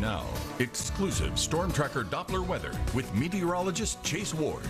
now, exclusive Storm Tracker Doppler weather with meteorologist Chase Ward.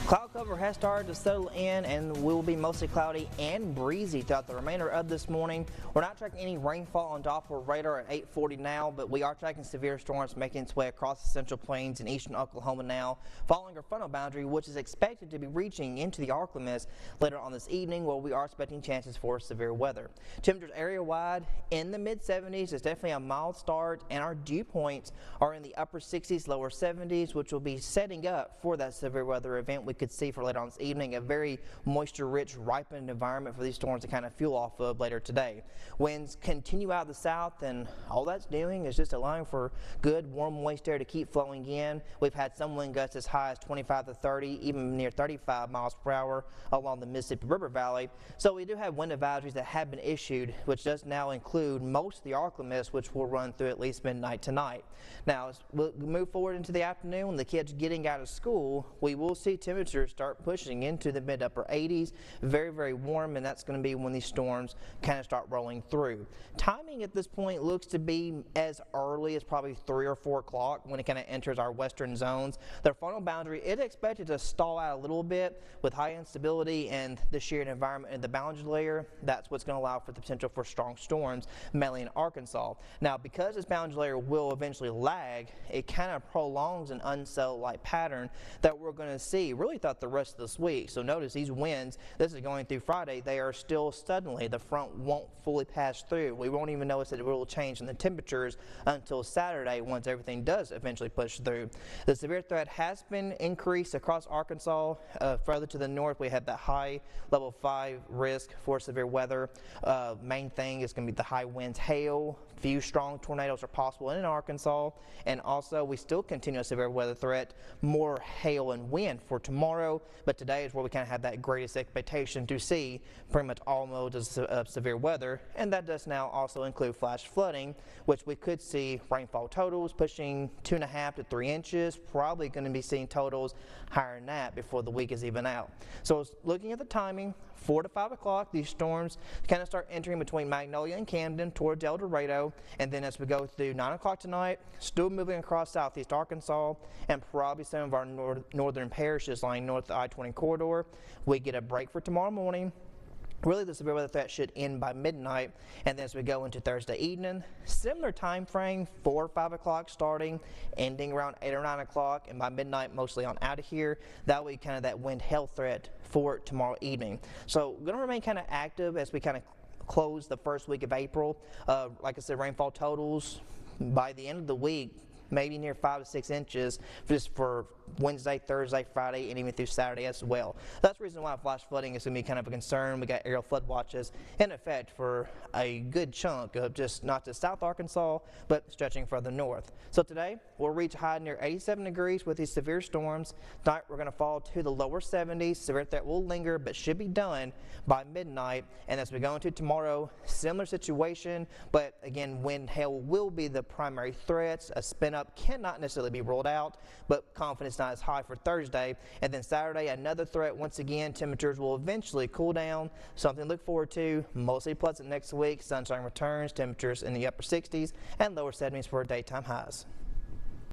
Cloud cover has started to settle in and will be mostly cloudy and breezy throughout the remainder of this morning. We're not tracking any rainfall on Doppler radar at 8:40 now, but we are tracking severe storms making its way across the central plains in eastern Oklahoma now, following our frontal boundary, which is expected to be reaching into the ArkLaMiss later on this evening, where we are expecting chances for severe weather. Temperatures area-wide in the mid-70s. It's definitely a mild start, and our dew points are in the upper 60s, lower 70s, which will be setting up for that severe weather event we could see for later on this evening. A very moisture-rich, ripened environment for these storms to kind of fuel off of later today. Winds continue out of the south, and all that's doing is just allowing for good, warm, moist air to keep flowing in. We've had some wind gusts as high as 25 to 30, even near 35 miles per hour along the Mississippi River Valley. So we do have wind advisories that have been issued, which does now include most of the ArkLaMiss, which will run through at least midnight tonight. Now, as we'll move forward into the afternoon, when the kids getting out of school, we will see temperatures start pushing into the mid-upper 80s. Very, very warm, and that's going to be when these storms kind of start rolling through. Timing at this point looks to be as early as probably 3 or 4 o'clock when it kind of enters our western zones. The frontal boundary is expected to stall out a little bit with high instability and the sheared environment in the boundary layer. That's what's going to allow for the potential for strong storms, mainly in Arkansas. Now, because this boundary layer will eventually lag, it kind of prolongs an uncell-like pattern that we're going to see really throughout the rest of this week. So notice these winds, this is going through Friday, they are still suddenly, the front won't fully pass through. We won't even notice that it will change in the temperatures until Saturday once everything does eventually push through. The severe threat has been increased across Arkansas. Further to the north, we have that high level 5 risk for severe weather. Main thing is going to be the high winds, hail. Few strong tornadoes are possible in Arkansas, and also we still continue a severe weather threat, more hail and wind for tomorrow, but today is where we kind of have that greatest expectation to see pretty much all modes of severe weather, and that does now also include flash flooding, which we could see rainfall totals pushing 2.5 to 3 inches, probably going to be seeing totals higher than that before the week is even out. So looking at the timing, 4 to 5 o'clock, these storms kind of start entering between Magnolia and Camden towards El Dorado, and then as we go through 9 o'clock tonight, still moving across southeast Arkansas and probably some of our northern parishes lying north of the I-20 corridor. We get a break for tomorrow morning. Really, the severe weather threat should end by midnight, and then as we go into Thursday evening, similar time frame, 4 or 5 o'clock starting, ending around 8 or 9 o'clock, and by midnight mostly on out of here. That way kind of that wind hail threat for tomorrow evening. So we're going to remain kind of active as we kind of close the first week of April. Like I said, rainfall totals by the end of the week, maybe near 5 to 6 inches just for Wednesday, Thursday, Friday, and even through Saturday as well. That's the reason why flash flooding is going to be kind of a concern. We got aerial flood watches in effect for a good chunk of just not just South Arkansas, but stretching further north. So today, we'll reach a high near 87 degrees with these severe storms. Tonight, we're going to fall to the lower 70s. Severe threat will linger, but should be done by midnight. And as we go into tomorrow, similar situation, but again, wind, hail will be the primary threats. A spin up cannot necessarily be ruled out, but confidence not as high for Thursday. And then Saturday, another threat. Once again, temperatures will eventually cool down. Something to look forward to. Mostly pleasant next week. Sunshine returns. Temperatures in the upper 60s and lower 70s for daytime highs.